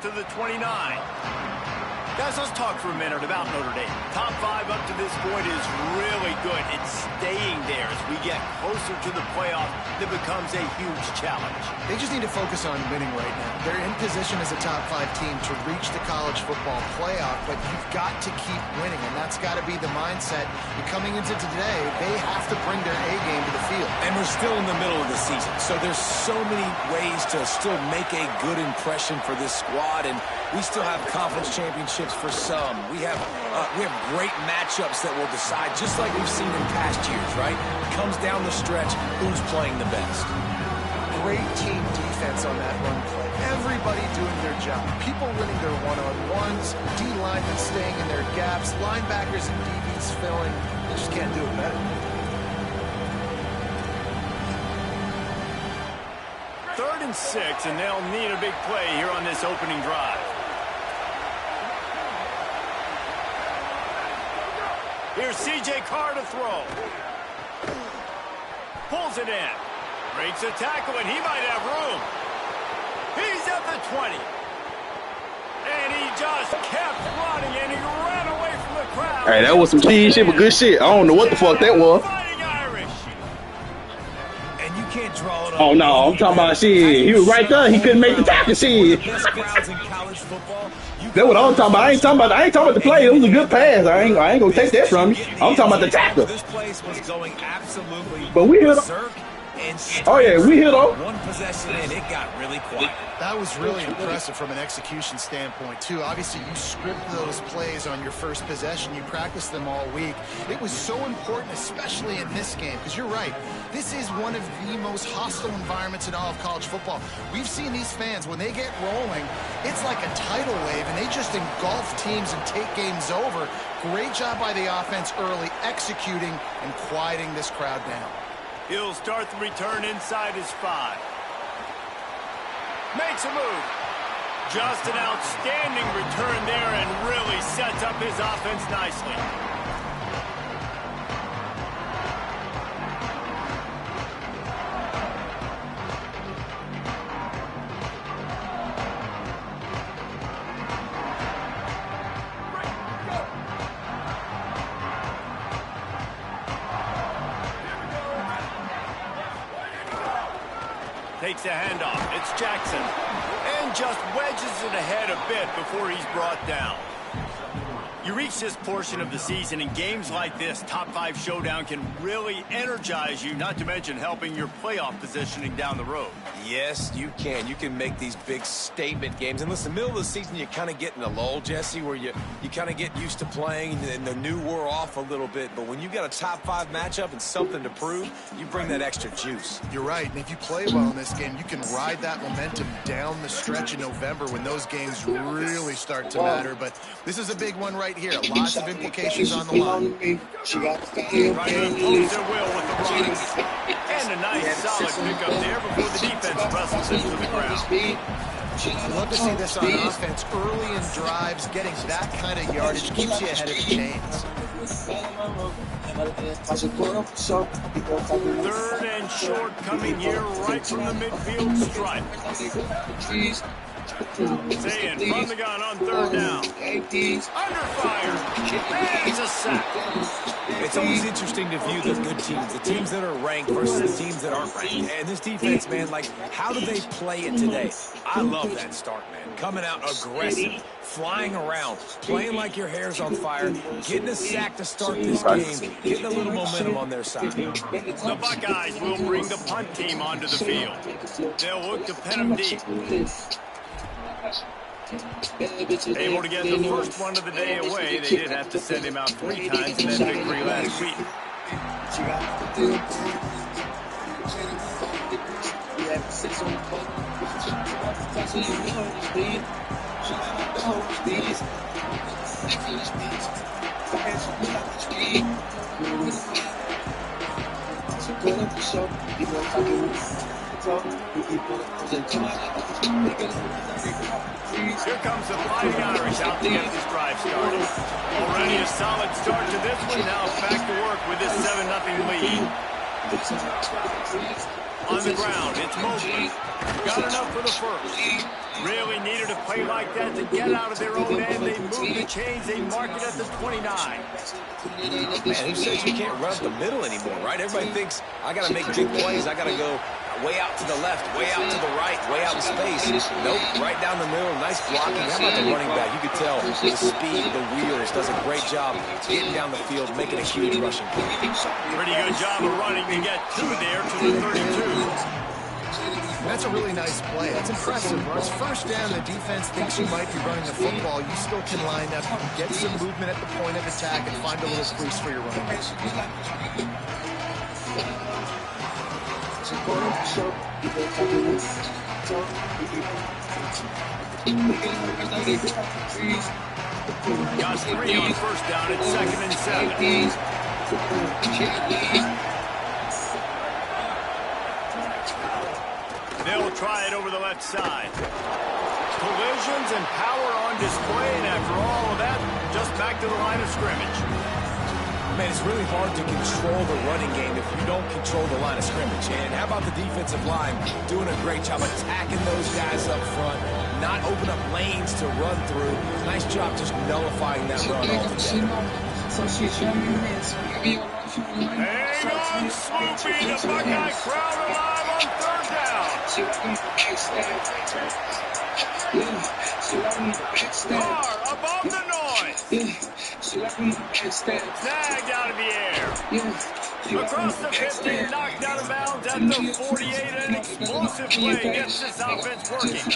to the 29. Guys, let's talk for a minute about Notre Dame. Top 5 up to this point is really good. It's staying there as we get closer to the playoff that becomes a huge challenge. They just need to focus on winning right now. They're in position as a top 5 team to reach the college football playoff, but you've got to keep winning, and that's got to be the mindset. And coming into today, they have to bring their A game to the field. And we're still in the middle of the season, so there's so many ways to still make a good impression for this squad, and we still have conference championships for some. We have great matchups that will decide, just like we've seen in past years, right? It comes down the stretch, who's playing the best. Great team defense on that run play. Everybody doing their job. People winning their one-on-ones, D-linemen staying in their gaps, linebackers and DBs filling. They just can't do it better. Third and 6, and they'll need a big play here on this opening drive. Here's C.J. Carr to throw. Pulls it in. Breaks a tackle, and he might have room. He's at the 20. And he just kept running, and he ran away from the crowd. Hey, that was some clean shit, but good shit. I don't know what the fuck that was. Fighting Irish. And you can't draw it up. Oh, no, I'm talking about shit. He was right there. He couldn't make the tackle shit. Best crowds in college football. That's what I'm talking about. I ain't talking about the play. It was a good pass. I ain't gonna take that from you. I'm talking about the tackle. This place was going absolutely But we hit him. Oh yeah, we hit him. One possession in, it got really quiet. That was really impressive from an execution standpoint, too. Obviously, you script those plays on your first possession. You practice them all week. It was so important, especially in this game, because you're right. This is one of the most hostile environments in all of college football. We've seen these fans, when they get rolling, it's like a tidal wave, and they just engulf teams and take games over. Great job by the offense early, executing and quieting this crowd down. He'll start the return inside his 5. Makes a move. Just an outstanding return there and really sets up his offense nicely. Takes a handoff. It's Jackson. And just wedges it ahead a bit before he's brought down. You reach this portion of the season, and games like this, top 5 showdown, can really energize you, not to mention helping your playoff positioning down the road. Yes, you can. You can make these big statement games. And listen, middle of the season, you kind of get in a lull, Jesse, where you kind of get used to playing and the new wore off a little bit. But when you got a top 5 matchup and something to prove, you bring that extra juice. You're right, and if you play well in this game, you can ride that momentum down the stretch in November when those games really start to matter. But this is a big one right here. Lots of implications on the line. Right to impose their will with the run. And a nice solid pickup there before the defense wrestles into the ground. I'd love to see this on offense early in drives. Getting that kind of yardage keeps you ahead of the chains. 3rd and short coming here right from the midfield stripe. Saying from the gun on 3rd down. Under fire. And it's a sack. It's always interesting to view the good teams, the teams that are ranked versus the teams that aren't ranked. And this defense, man, like, how do they play it today? I love that start, man. Coming out aggressive, flying around, playing like your hair's on fire, getting a sack to start this game, getting a little momentum on their side. The Buckeyes will bring the punt team onto the field. They'll look to pen them deep. Able to get the first one of the day away. They did have to send him out 3 times in that victory last week. Here comes the Fighting Irish out to get this drive started. Already a solid start to this one. Now back to work with this 7-0 lead. On the ground, it's Mobley. Got enough for the first. Really needed a play like that to get out of their own end. They move the chains. They mark it at the 29. Man, who says you can't run up the middle anymore, right? Everybody thinks, I got to make big plays. I got to go way out to the left, way out to the right, way out in space. Nope, right down the middle. Nice blocking. How about the running back? You could tell the speed, the wheels, does a great job getting down the field, making a huge rushing play. Pretty good job of running to get to there to the 32. That's a really nice play. That's impressive. When it's first down, the defense thinks you might be running the football. You still can line up, you can get some movement at the point of attack, and find a little crease for your running back. Got 3 on first down at 2nd and 7. They'll try it over the left side. Collisions and power on display, and after all of that, just back to the line of scrimmage. Man, it's really hard to control the running game if you don't control the line of scrimmage. And how about the defensive line doing a great job attacking those guys up front, not open up lanes to run through. Nice job just nullifying that run altogether. Hang on, Sloopy, the Buckeye crowd alive on 3rd down. Carr above the noise. Snagged out of the air. Across the 50, knocked out of bounds at the 48. An explosive play gets this offense working.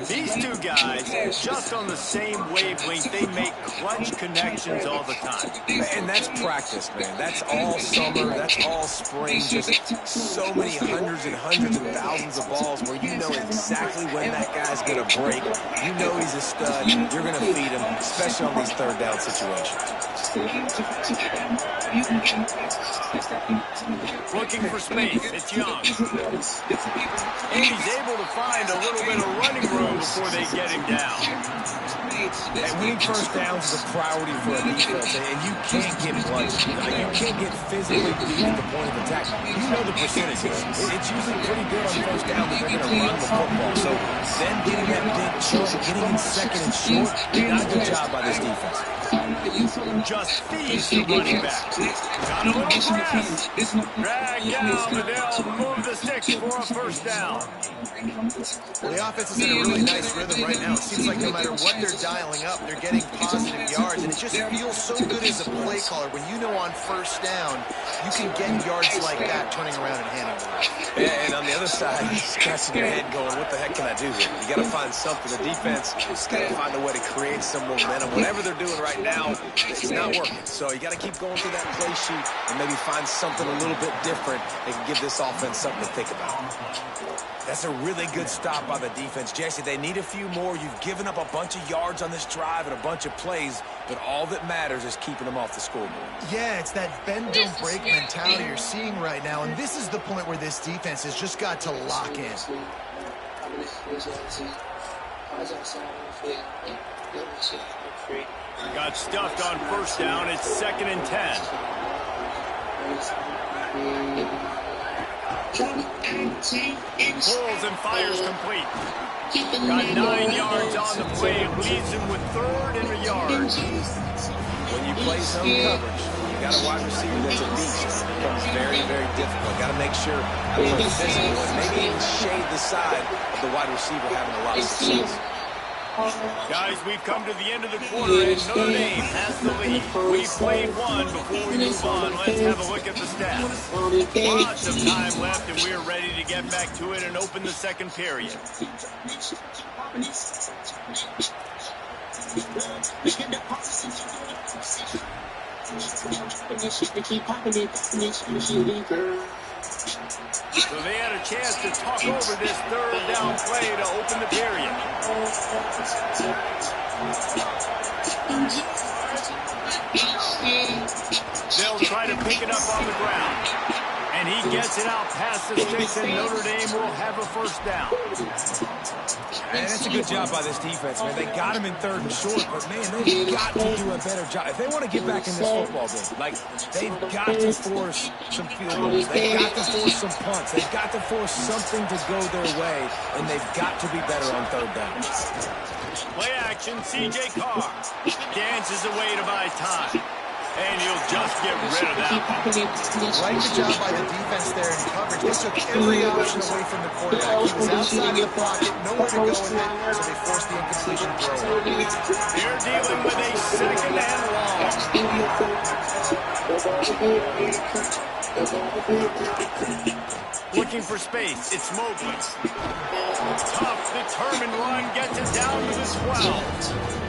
These two guys, just on the same wavelength, they make clutch connections all the time. And that's practice, man. That's all summer. That's all spring. Just so many hundreds and thousands of balls where you know exactly when that guy's going to break. You know he's a stud. You're going to feed him, especially on these 3rd down situations. Looking for space. It's Young. And he's able to find a little bit of running room before they get him down. And winning first downs is a priority for a defense, and you can't get blunt. You can't get physically beat at the point of attack. You know the percentages. It's usually pretty good on first down that they're going to run the football. So them getting that big chunk, getting in 2nd and short, not a good job by this defense. Just feeds the running back. Got a little press. Drag down, but they'll move the sticks for a first down. Well, the offense is in a really nice rhythm right now. It seems like no matter what they're dialing up, they're getting positive yards, and it just feels so good as a play caller when you know on first down you can get yards like that turning around and handing the ball. And on the other side, you're scratching your head going, what the heck can I do here? You got to find something. The defense has got to find a way to create some momentum. Whatever they're doing right now, it's not working. So you got to keep going through that play sheet and maybe find something a little bit different that can give this offense something to think about. That's a really good stop by the defense. Jesse, they need a few more. You've given up a bunch of yards on this drive and a bunch of plays, but all that matters is keeping them off the scoreboard. Yeah, it's that bend, don't break mentality you're seeing right now, and this is the point where this defense has just got to lock in. Got stuffed on first down. It's 2nd and 10. Pulls and fires complete. Got 9 yards on the play. Leaves him with 3rd and a yard. When you play zone coverage, you got a wide receiver that's a beast. It becomes very, very difficult. Got to make sure you're physical and maybe even shade the side of the wide receiver having a lot of success. Guys, we've come to the end of the quarter, and Notre Dame has the lead. We've played one before we move on. Let's have a look at the stats. Lots of time left, and we're ready to get back to it and open the 2nd period. So they had a chance to talk over this 3rd down play to open the period. They'll try to pick it up on the ground. And he gets it out past the sticks, and Notre Dame will have a first down. And it's a good job by this defense, man. They got him in 3rd and short, but, man, they've got to do a better job. If they want to get back in this football game, like, they've got to force some field goals. They've got to force some punts. They've got to force something to go their way, and they've got to be better on 3rd down. Play action, C.J. Carr dances away to buy time. And he'll just get rid of that one. Right, good job by the defense there in coverage. They took every option away from the quarterback. He was outside the pocket, nowhere to go with it, so they forced the incompletion throw. They're dealing with a 2nd and long. Looking for space, it's Mobley. Tough, determined run gets it down to the 12.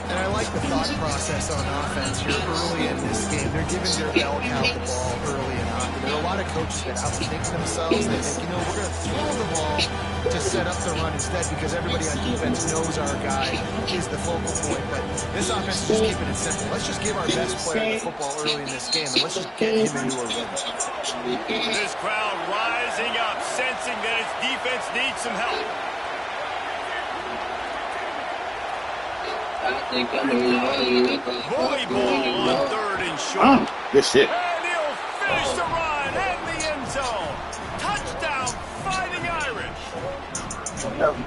And I like the thought process on offense here early in this game. They're giving their bell cow the ball early and often. There are a lot of coaches that outthink themselves. They think, we're going to throw the ball to set up the run instead because everybody on defense knows our guy is the focal point. But this offense is just keeping it simple. Let's just give our best player the football early in this game, and let's just get him into a rhythm. This crowd rising up, sensing that its defense needs some help. Bully ball on 3rd and short. Good shit. And he'll finish the run in the end zone. Touchdown, Fighting Irish.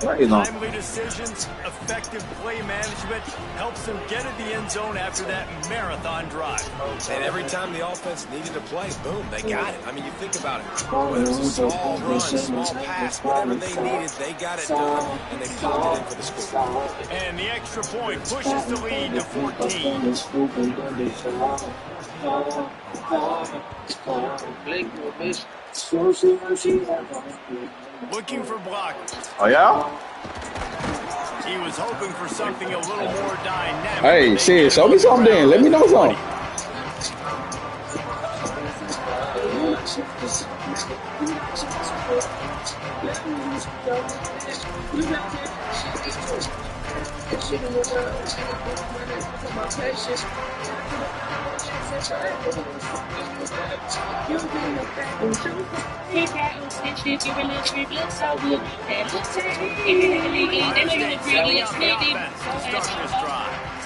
Timely decisions, effective play management helps them get in the end zone after that marathon drive. And every time the offense needed to play, boom, they got it. I mean, you think about it. Whether it was a small run, small pass, whatever they needed, they got it done, and they popped it in for the score. And the extra point pushes the lead to 14. Looking for blockers. Oh, yeah? He was hoping for something a little more dynamic. Hey, shit, show me something then. Let me know something.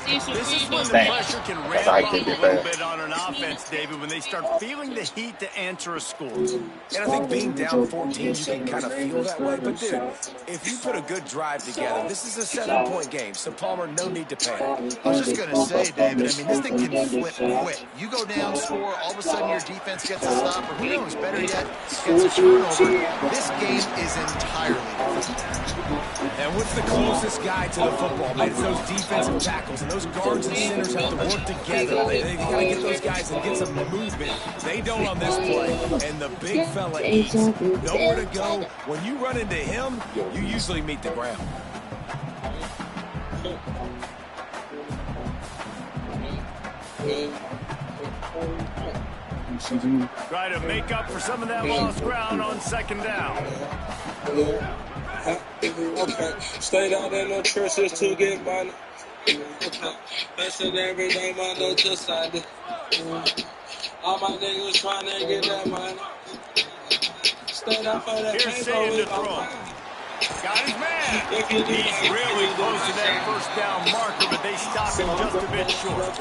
This is when the pressure can ramp up a little bit on an offense, David, when they start feeling the heat to answer a score. And I think being down 14, you can kind of feel that way. But, dude, if you put a good drive together, this is a 7-point game, so Palmer, no need to panic. I was just going to say, David, this thing can flip quick. You go down, score, all of a sudden your defense gets a stop, or who knows, better yet, gets a turnover. This game is entirely different. And what's the closest guy to the football, man? It's those defensive tackles, and those guards and centers have to work together. They got to get those guys and get some movement. They don't on this play, and the big fella eats. Nowhere to go. When you run into him, you usually meet the ground. Try to make up for some of that lost ground on 2nd down. Okay, stay down in the trenches to get money. Messing every day, I know just like it. All my niggas trying to get that money. Stay down for that. Here's Satan to throw. Got his man. He's really close to that 1st down marker, but they stop him just a bit short.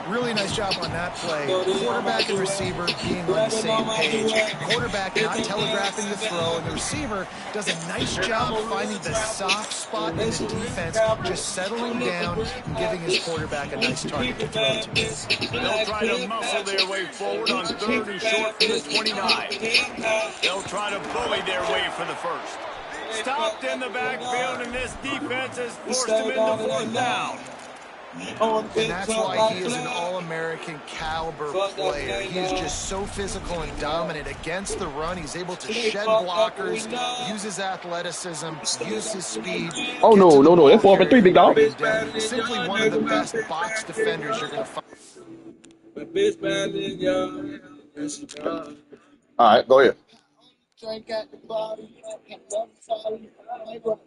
Really nice job on that play. Quarterback and receiver being on the same page. Quarterback not telegraphing the throw, and the receiver does a nice job of finding the soft spot in the defense, just settling down and giving his quarterback a nice target to throw to. They'll try to muscle their way forward on 3rd and short from the 29. They'll try to bully their way for the 1st. Stopped in the backfield, and this defense has forced him into 4th down. And that's why he is an All-American caliber player. He is just so physical and dominant against the run. He's able to shed blockers, use his athleticism, use his speed. Oh, no. That's 4 for 3, big dog. Simply one of the best box defenders you're going to find. All right, go ahead. Drink at the bottom,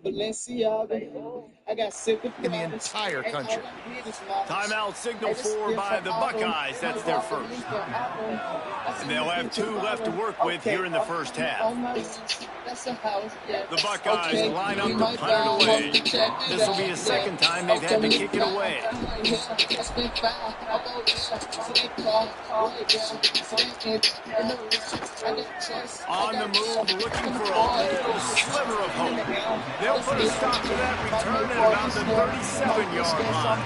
Balenciaga. I got sick of in the entire country. Timeout signal for by the Buckeyes. That's their 1st. And they'll have 2 left to work with here in the first half. The Buckeyes line up to punt it away. This will be the second time they've had to kick it away. On the move, looking for a little sliver of hope. They'll put a stop to that return at about the 37-yard line.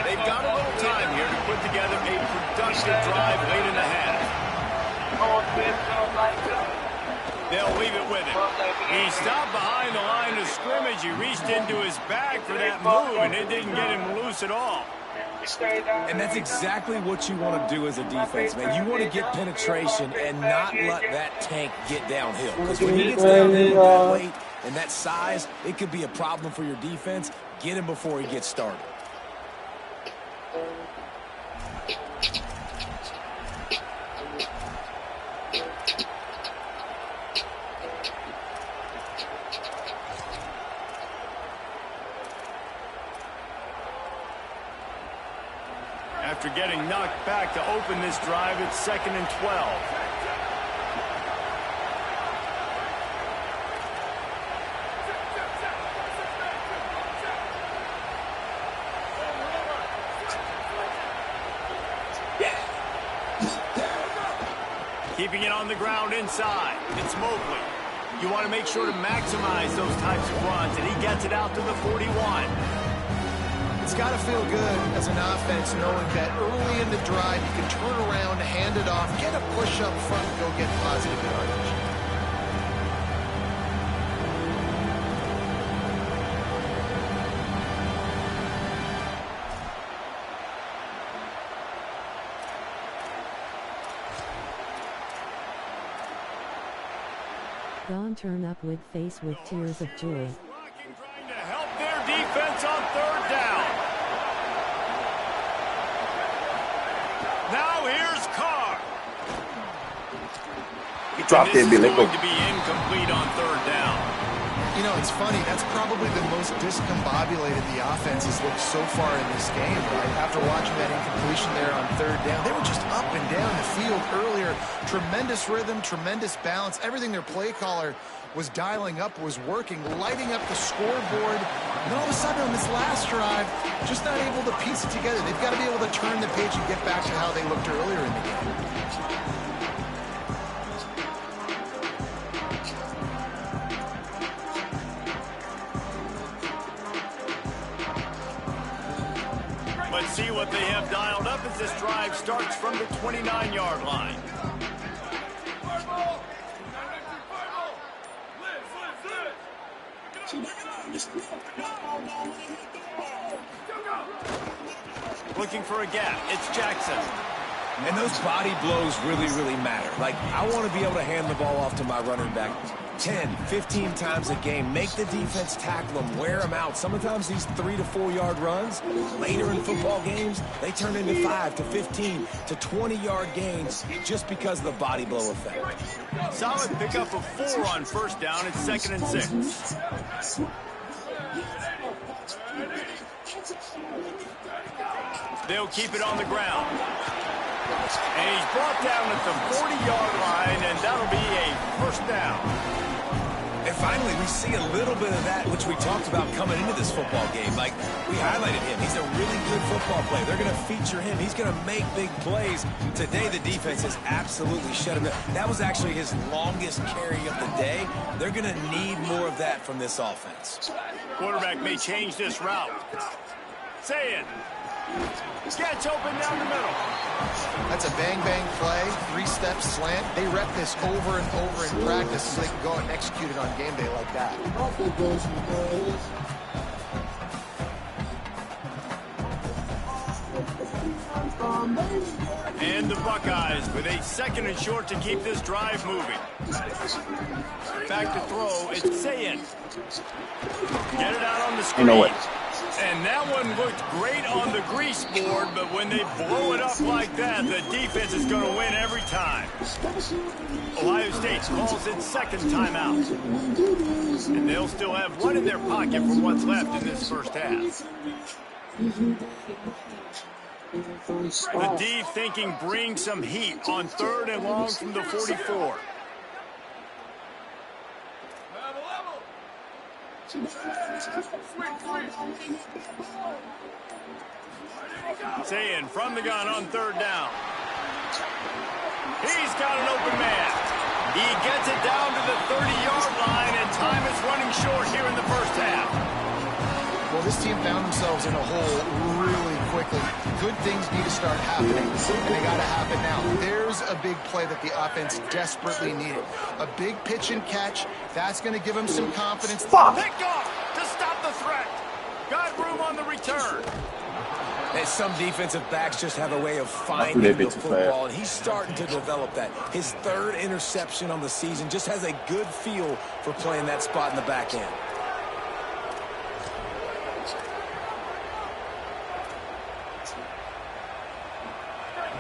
They've got a little time here to put together a productive drive late in the half. They'll leave it with him. He stopped behind the line of scrimmage. He reached into his bag for that move, and it didn't get him loose at all. And that's exactly what you want to do as a defense, man. You want to get penetration and not let that tank get downhill. Because when he gets downhill that weight and that size, it could be a problem for your defense. Get him before he gets started. After getting knocked back to open this drive, it's 2nd and 12. Keeping it on the ground inside. It's Mobley. You want to make sure to maximize those types of runs, and he gets it out to the 41. It's got to feel good as an offense knowing that early in the drive you can turn around, hand it off, get a push up front, and go get positive yardage. Don Turnipwood face with tears of joy. Trying to help their defense on 3rd down. Now here's Carr. He dropped it, Billy. Going to be incomplete on 3rd down. You know, it's funny. That's probably the most discombobulated the offense has looked so far in this game, right? After watching that incompletion there on 3rd down, they were just up and down the field earlier. Tremendous rhythm, tremendous balance. Everything their play caller was dialing up was working, lighting up the scoreboard. And all of a sudden on this last drive, just not able to piece it together. They've got to be able to turn the page and get back to how they looked earlier in the game. Let's see what they have dialed up as this drive starts from the 29-yard line. Looking for a gap. It's Jackson. And those body blows really, really matter. Like, I want to be able to hand the ball off to my running back 10, 15 times a game. Make the defense tackle them, wear them out. Sometimes these 3 to 4 yard runs, later in football games, they turn into 5 to 15 to 20-yard gains just because of the body blow effect. Solid pickup of 4 on 1st down. It's 2nd and 6. They'll keep it on the ground. And he's brought down at the 40-yard line, and that'll be a 1st down. And finally, we see a little bit of that, which we talked about coming into this football game. Like, we highlighted him. He's a really good football player. They're going to feature him. He's going to make big plays. Today, the defense has absolutely shut him down. That was actually his longest carry of the day. They're going to need more of that from this offense. Quarterback may change this route. Say it. Gets open down the middle. That's a bang-bang play, 3-step slant. They rep this over and over in practice so they can go out and execute it on game day like that. And the Buckeyes with a 2nd and short to keep this drive moving. Back to throw, it's Sayin. Get it out on the screen. You know what? And that one looked great on the grease board, but when they blow it up like that, the defense is going to win every time. Ohio State calls its second timeout. And they'll still have one in their pocket for what's left in this first half. The D thinking bring some heat on 3rd and long from the 44. Saying from the gun on 3rd down. He's got an open man. He gets it down to the 30-yard line, and time is running short here in the first half. Well, this team found themselves in a hole really quickly. Good things need to start happening, and they got to happen now. There's a big play that the offense desperately needed. A big pitch and catch. That's going to give them some confidence. Picked off to stop the threat. Got room on the return. And some defensive backs just have a way of finding the football, and he's starting to develop that. His 3rd interception on the season just has a good feel for playing that spot in the back end.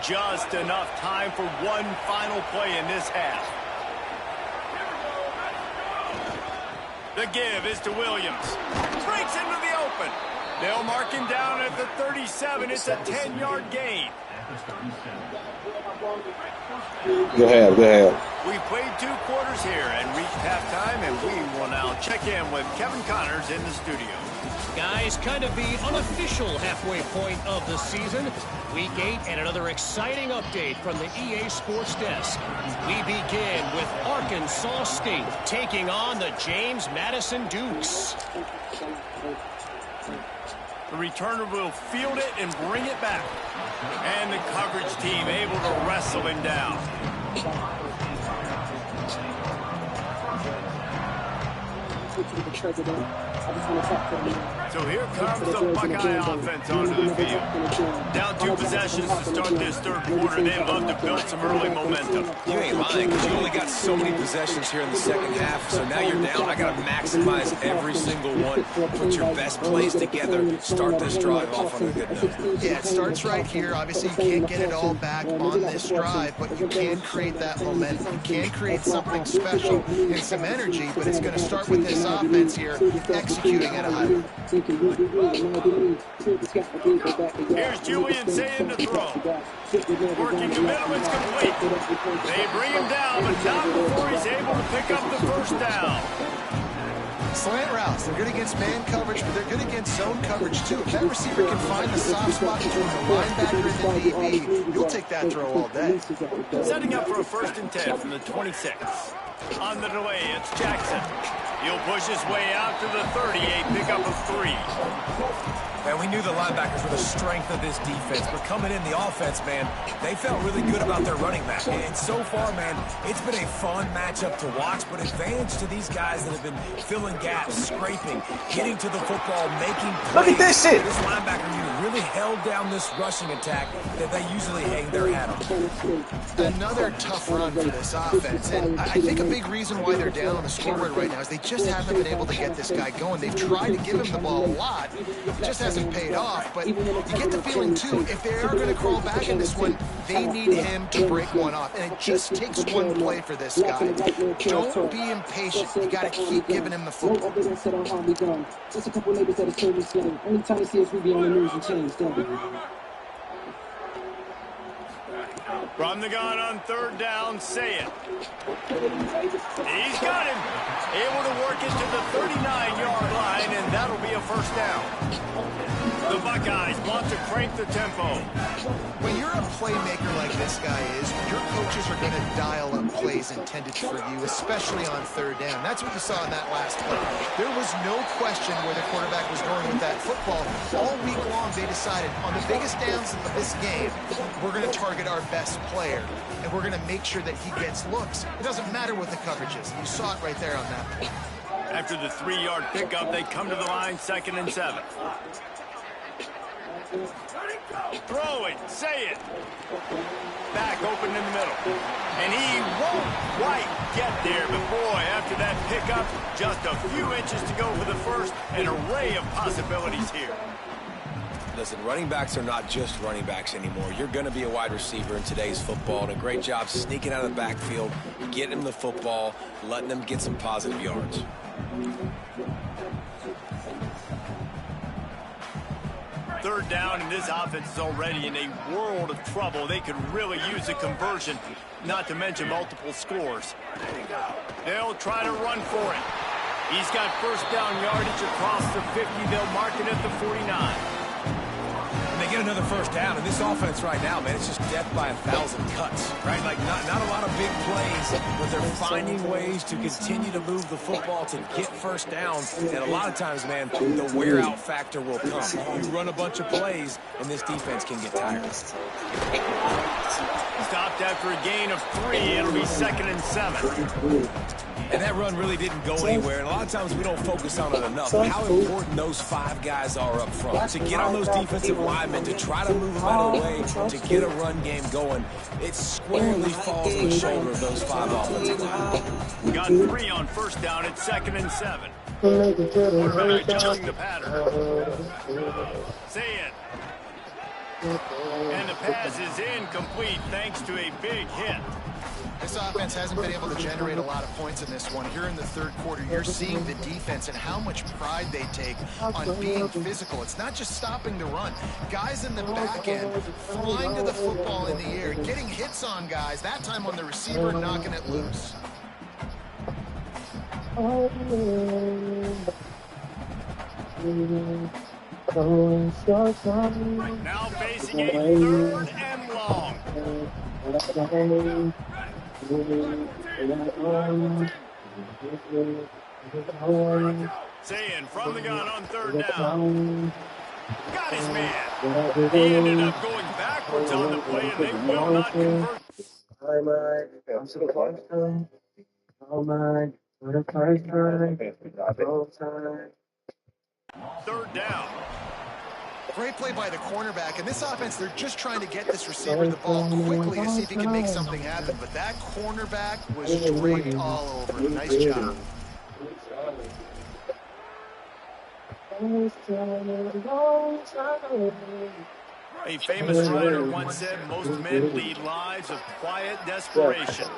Just enough time for one final play in this half. The give is to Williams. Breaks into the open. They'll mark him down at the 37. It's a 10-yard gain. Good half. We played 2 quarters here and reached halftime, and we will now check in with Kevin Connors in the studio. Guys, kind of the unofficial halfway point of the season. Week 8 and another exciting update from the EA Sports Desk. We begin with Arkansas State taking on the James Madison Dukes. The returner will field it and bring it back. And the coverage team able to wrestle him down. So here comes the Buckeye offense onto the field. Down 2 possessions to start this 3rd quarter. They'd love to build some early momentum. You ain't lying, because you only got so many possessions here in the second half, so now you're down. I got to maximize every single one. Put your best plays together. Start this drive off on a good note. Yeah, it starts right here. Obviously, you can't get it all back on this drive, but you can create that momentum. You can create something special and some energy, but it's going to start with this offense here executing at a high level. Here's Julian saying to throw. Working the middle, it's complete. They bring him down, but not before he's able to pick up the first down. Slant routes, they're good against man coverage, but they're good against zone coverage too. If that receiver can find the soft spot between the linebacker and the DB, you'll take that throw all day. Setting up for a 1st and 10 from the 26. On the delay, it's Jackson. He'll push his way out to the 38, pick up a 3. Man, we knew the linebackers were the strength of this defense, but coming in the offense, man, they felt really good about their running back. And so far, man, it's been a fun matchup to watch, but advantage to these guys that have been filling gaps, scraping, getting to the football, making plays. Look at this shit. This linebacker unit really held down this rushing attack that they usually hang their hat on. Another tough run for this offense, and I think a big reason why they're down on the scoreboard right now is they just haven't been able to get this guy going. They've tried to give him the ball a lot. It just hasn't paid off, but you get the feeling too, if they are going to crawl back in this one, they need him to break one off, and it just takes one play for this guy. Don't be impatient. You got to keep giving him the football. Just a couple neighbors that have told me slang. Only time to see us, we be on the news and change, don't we? From the gun on 3rd down, say it. He's got him. Able to work it to the 39-yard line, and that'll be a 1st down. The Buckeyes want to crank the tempo. When you're a playmaker like this guy is, your coaches are going to dial up plays intended for you, especially on 3rd down. That's what you saw in that last play. There was no question where the quarterback was going with that football. All week long, they decided on the biggest downs of this game, we're going to target our best player, and we're going to make sure that he gets looks. It doesn't matter what the coverage is. You saw it right there on that play. After the 3-yard pickup, they come to the line 2nd and 7. Throw it. Say it. Back open in the middle. And he won't quite get there, but boy, after that pickup, just a few inches to go for the first. An array of possibilities here. Listen, running backs are not just running backs anymore. You're going to be a wide receiver in today's football, and a great job sneaking out of the backfield, getting them the football, letting them get some positive yards. Third down, and this offense is already in a world of trouble. They could really use a conversion, not to mention multiple scores. They'll try to run for it. He's got first down yardage across the 50. They'll mark it at the 49. And they get another first down, and this offense right now, man, it's just death by 1,000 cuts, right? Like, not a lot of big plays, but they're finding ways to continue to move the football to get first downs. And a lot of times, man, the wear-out factor will come. You run a bunch of plays, and this defense can get tired. Stopped after a gain of 3. It'll be 2nd and 7. And that run really didn't go anywhere. And a lot of times we don't focus on it enough. How important those 5 guys are up front. To get on those defensive linemen, to try to move them out of the way, to get a run game going, it squarely falls on the shoulder of those 5 offensive linemen. Got 3 on first down at 2nd and 7. Quarterback adjusting the pattern. Say it. And the pass is incomplete thanks to a big hit. This offense hasn't been able to generate a lot of points in this one. Here in the third quarter, you're seeing the defense and how much pride they take on being physical. It's not just stopping the run. Guys in the back end flying to the football in the air, getting hits on guys, that time on the receiver, knocking it loose. Now facing a 3rd and long. Saying from the gun on 3rd down. Got his man. He ended up going backwards on the play, and they will not convert. Third down. Great play by the cornerback. And this offense, they're just trying to get this receiver the ball quickly to see if he can make something happen. But that cornerback was straight all over him. Nice job. A famous writer once said, most men lead lives of quiet desperation.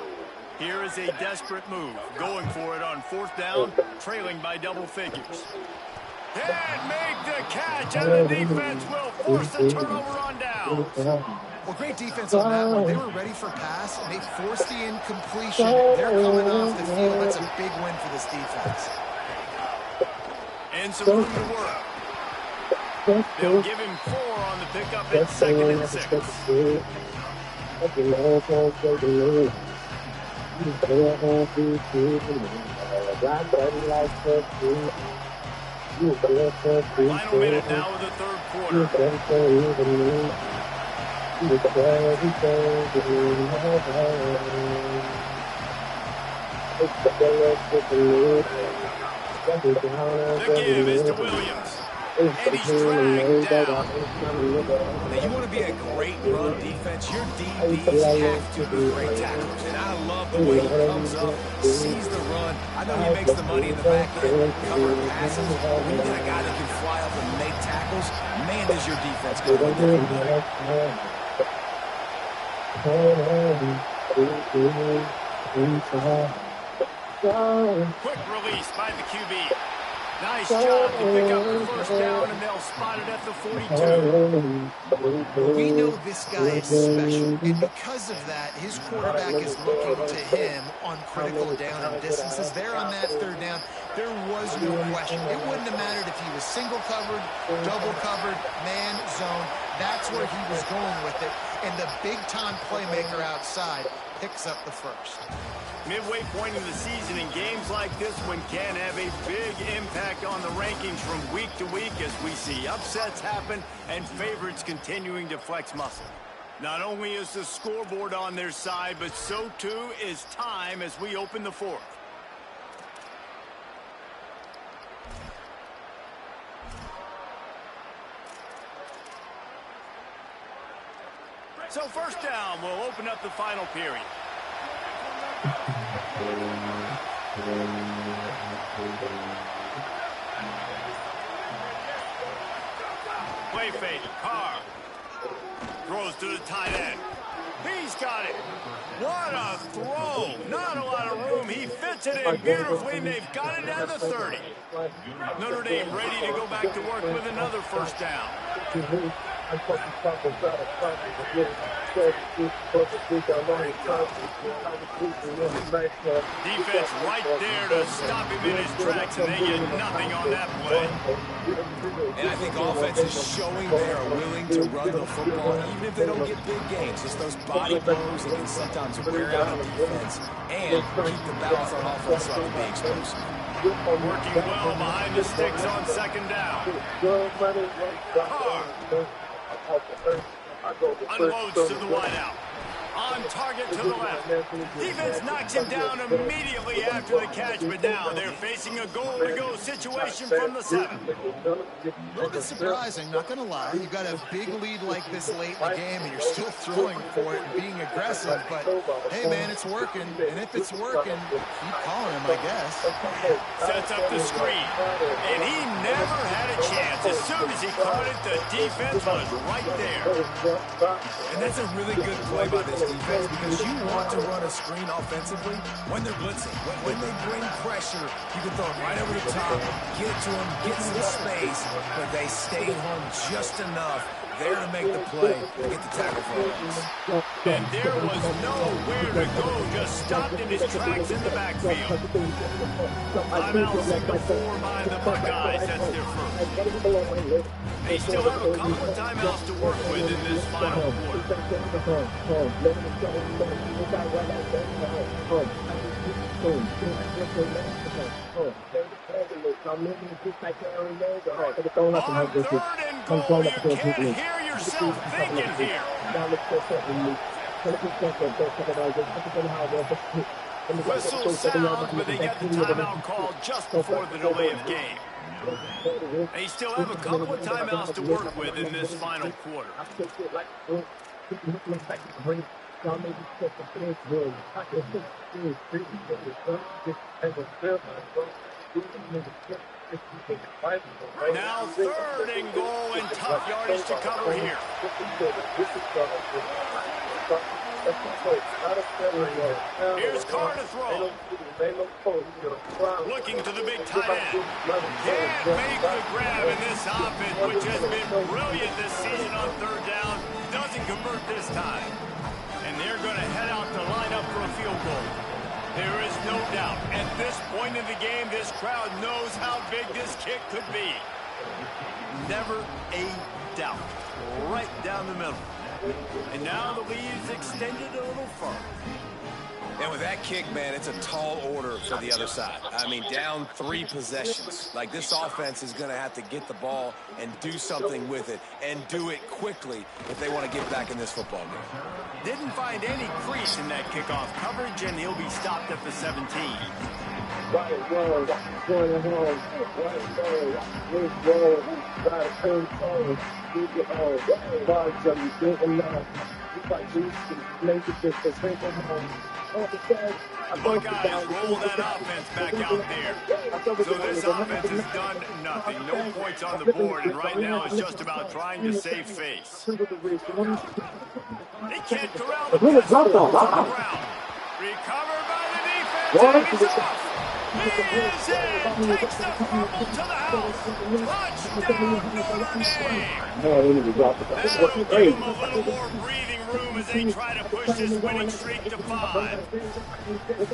Here is a desperate move. Going for it on 4th down, trailing by double figures. And make the catch, and the defense will force the turnover on down. Well, great defense on that one. They were ready for pass, and they forced the incompletion. They're coming off the field. That's a big win for this defense. And some room to work. They'll give him 4 on the pickup at 2nd and 6. Final minute now of the 3rd quarter. The give is to Williams. And he's dragged down. Now, you want to be a great run defense, your DBs have to be great tacklers. And I love the way he comes up, sees the run. I know he makes the money in the back end, covering passes. But when you got a guy that can fly up and make tackles, man, does your defense go with it. Quick release by the QB. Nice job to pick up the first down, and they'll spot it at the 42. We know this guy is special, and because of that, his quarterback is looking to him on critical down and distances. There on that 3rd down, there was no question. It wouldn't have mattered if he was single covered, double covered, man, zone. That's where he was going with it, and the big-time playmaker outside picks up the first. Midway point in the season, in games like this one can have a big impact on the rankings from week to week as we see upsets happen and favorites continuing to flex muscle. Not only is the scoreboard on their side, but so too is time as we open the 4th. So first down will open up the final period. Play fake. Carr throws to the tight end. He's got it. What a throw. Not a lot of room. He fits it in beautifully, and they've got it at the 30. Notre Dame ready to go back to work with another first down. Defense right there to stop him in his tracks, and they get nothing on that play. And I think offense is showing they are willing to run the football, even if they don't get big gains. It's those body blows that can sometimes wear out a defense and keep the balance on offense so I can be exposed. Working well behind the sticks on second down. Carr unloads to the wideout. On target to the left. Defense knocks him down immediately after the catch, but now they're facing a goal-to-go situation from the 7. A little bit surprising, not going to lie. You got a big lead like this late in the game, and you're still throwing for it and being aggressive. But, hey, man, it's working. And if it's working, keep calling him, I guess. Sets up the screen. And he never had a chance. As soon as he caught it, the defense was right there. And that's a really good play by this defense because you want to run a screen offensively when they're blitzing. When they bring pressure, you can throw it right over the top, get it to them, get some space, but they stayed home just enough there to make the play and get the tackle for us. And there was nowhere to go, just stopped in his tracks in the backfield. Timeout signal 4 by the Buckeyes. That's their first. They still have a couple of timeouts to work with in this final quarter. On 3rd and goal, you can't hear yourself thinking here. Whistle sounds, but they get the timeout called just before the delay of game. They still have a couple of timeouts to work with in this final quarter. Now 3rd and goal and tough yardage to cover here. Here's Carr to throw. Looking to the big tight end. Can't make the grab in this offense, which has been brilliant this season on 3rd down. Doesn't convert this time. And they're going to head out to line up for a field goal. There is no doubt. At this point in the game, this crowd knows how big this kick could be. Never a doubt. Right down the middle. And now the lead is extended a little further. And with that kick, man, it's a tall order for the other side. I mean, down 3 possessions. Like, this offense is going to have to get the ball and do something with it, and do it quickly if they want to get back in this football game. Didn't find any crease in that kickoff coverage, and he'll be stopped at the 17. Buckeyes roll that offense back out there. So this offense has done nothing. No points on the board, and right now it's just about trying to save face. They can't corral the pass on the ground. Recovered by the defense, and he's off. He is in. Takes the fumble to the house. Touchdown, Notre Dame. That'll give him a little more breathing room as they try to push this winning streak to 5.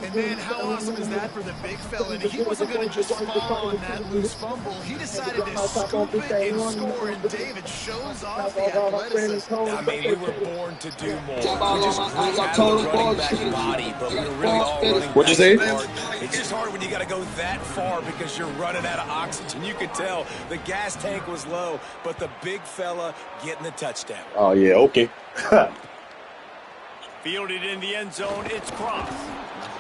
And man, how awesome is that for the big fella? And he wasn't going to just fall on that loose fumble. He decided to scoop it and score, and David shows off the athleticism. I mean, we were born to do more. We just have a running back body, but we're really all running What'd you say? hard. It's just hard when you got to go that far because you're running out of oxygen. You could tell the gas tank was low, but the big fella getting the touchdown. Oh, yeah, okay. Fielded in the end zone, it's Cross.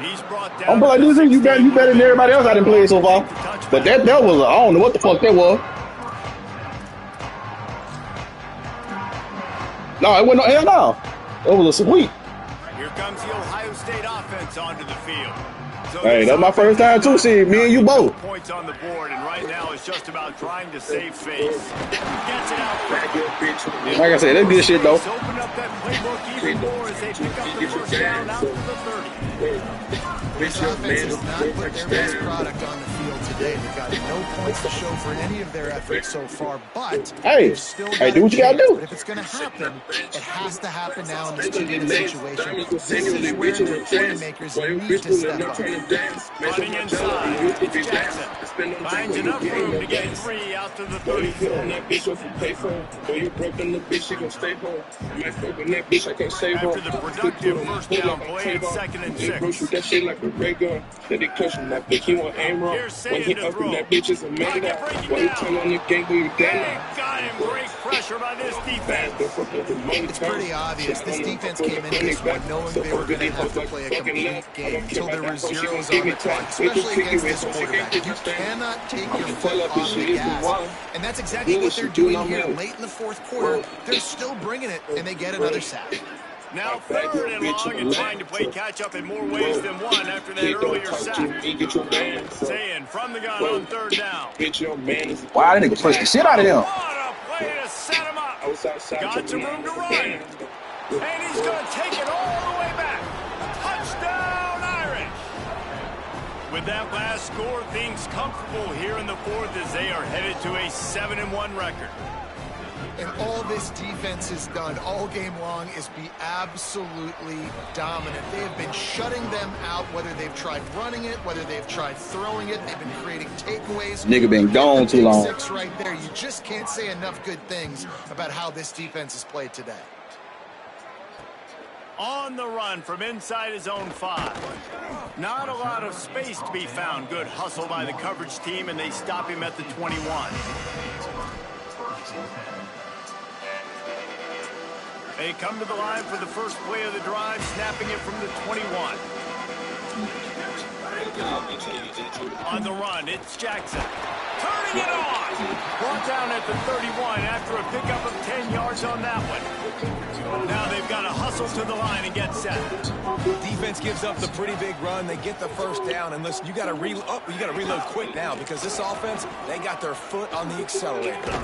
He's brought down. I'm like, listen, you better than everybody else I didn't play so far. But that was, I don't know what the fuck that was. No, it wasn't, hell no. That was a sweep. Here comes the Ohio State offense onto the field. So Hey, that's my first time too. See, me and you both. Points on the board, and right now it's just about trying to save face. Gets it out. Like I said, that's good shit though. Open up that playbook even more as they pick up the first down out to the 30. This offense has not put their best product on the field today. They've got no points to show for any of their efforts so far, but Hey, do what you gotta do. But if it's going to happen, it has to happen now in this two-minute situation. This is where the playmakers need to step up. Running inside, it's Jackson. Finds enough room to get free out to the 34. After the productive first down play, it's 2nd and 6. Here's Saying to throw. Got him. Great pressure by this defense. It's pretty obvious. This defense came into this one knowing they were going to have to play a complete game until there were zeros on the clock, especially against this quarterback. You cannot take your foot off the gas. And that's exactly what they're doing here. Late in the fourth quarter, they're still bringing it, and they get another sack. Now 3rd and long and trying to play catch-up in more ways than one after that earlier sack. Saying from the gun on 3rd down. Wow, that nigga pushed the shit out of him. What a play to set him up. Got some room to run. And he's going to take it all the way back. Touchdown, Irish. With that last score, things comfortable here in the 4th as they are headed to a 7-1 record. And all this defense has done all game long is be absolutely dominant. They have been shutting them out, whether they've tried running it, whether they've tried throwing it. They've been creating takeaways. Nigga been gone too long. 6 right there. You just can't say enough good things about how this defense has played today. On the run from inside his own 5. Not a lot of space to be found. Good hustle by the coverage team, and they stop him at the 21. They come to the line for the first play of the drive, snapping it from the 21. On the run, it's Jackson. Turning it on! Brought down at the 31 after a pickup of 10 yards on that one. Now they've got to hustle to the line and get set. Defense gives up the pretty big run. They get the first down. And listen, you got to reload quick now because this offense, they got their foot on the accelerator.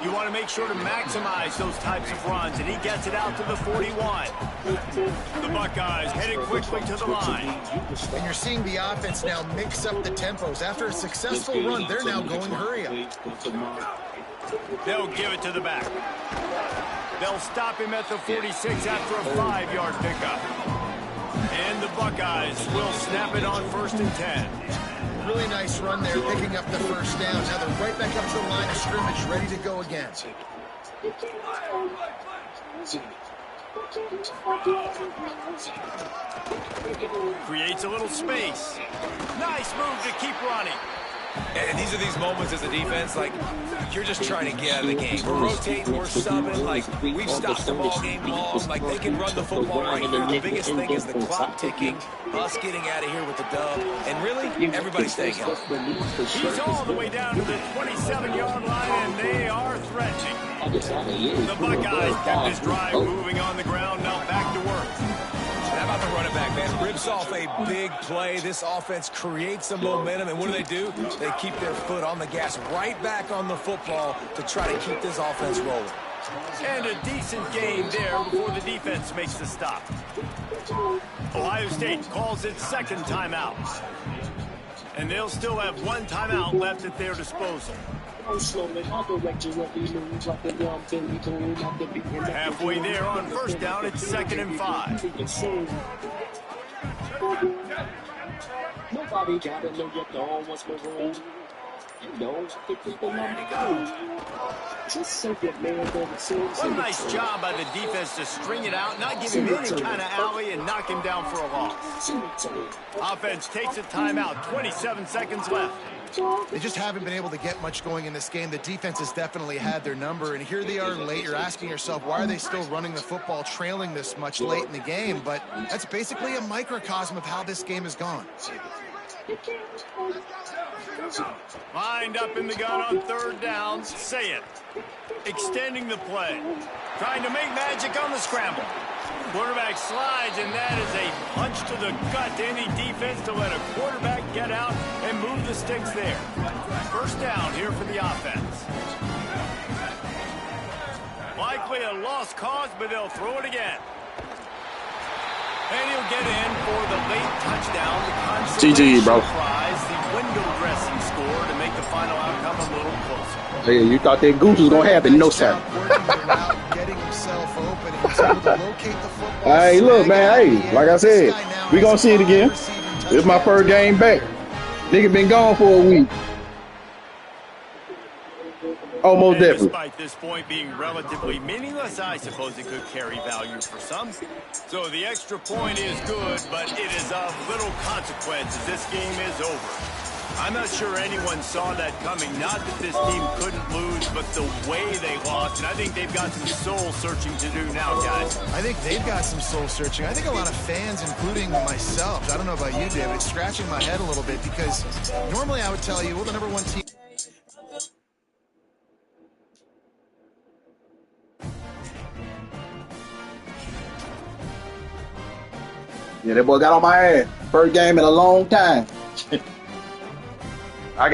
You want to make sure to maximize those types of runs, and he gets it out to the 41. The Buckeyes headed quickly to the line. And you're seeing the offense now mix up the tempos. After a successful run, they're now going hurry up. They'll give it to the back. They'll stop him at the 46 after a 5-yard pickup. And the Buckeyes will snap it on 1st and 10. Really nice run there, picking up the first down. Now they're right back up to the line of scrimmage, ready to go again. Creates a little space. Nice move to keep running. And these are these moments as a defense, like, you're just trying to get out of the game. We're rotating, we're subbing, like, we've stopped them all game long. Like, they can run the football right here. The biggest thing is the clock ticking, us getting out of here with the dub, and really, everybody staying healthy. He's all the way down to the 27-yard line, and they are threatening. The Buckeyes kept this drive moving on the ground, now back to work. How about the running back, man? Rips off a big play. This offense creates some momentum, and what do? They keep their foot on the gas right back on the football to try to keep this offense rolling. And a decent game there before the defense makes the stop. Ohio State calls its 2nd timeout. And they'll still have 1 timeout left at their disposal. Halfway there on 1st down, it's 2nd and 5. Nobody gotta know your dog wants my room. You know, the people want to go. Just so good, man. What a nice job by the defense to string it out, not give him any kind of alley, and knock him down for a loss. Offense takes a timeout, 27 seconds left. They just haven't been able to get much going in this game. The defense has definitely had their number, and here they are late. You're asking yourself, why are they still running the football, trailing this much late in the game? But that's basically a microcosm of how this game has gone. Lined up in the gun on 3rd down. Say it. Extending the play. Trying to make magic on the scramble. Quarterback slides, and that is a punch to the gut to any defense to let a quarterback get out and move the sticks there. First down here for the offense. Likely a lost cause, but they'll throw it again. And he'll get in for the late touchdown. The GG, bro. Prize, the window dressing score to make the final outcome a little closer. Hey, you thought that goose was going to happen? No, sir. Getting himself open. He was able to locate the football. Hey, look, man. Hey, like I said, we going to see it again. It's my first game back. Nigga been gone for a week. Almost definitely. Despite this point being relatively meaningless, I suppose it could carry value for some. So the extra point is good, but it is of little consequence as this game is over. I'm not sure anyone saw that coming. Not that this team couldn't lose, but the way they lost. And I think they've got some soul-searching to do now, guys. I think they've got some soul-searching. I think a lot of fans, including myself, I don't know about you, David, it's scratching my head a little bit because normally I would tell you, well, the number one team. Yeah, that boy got on my ass. First game in a long time. I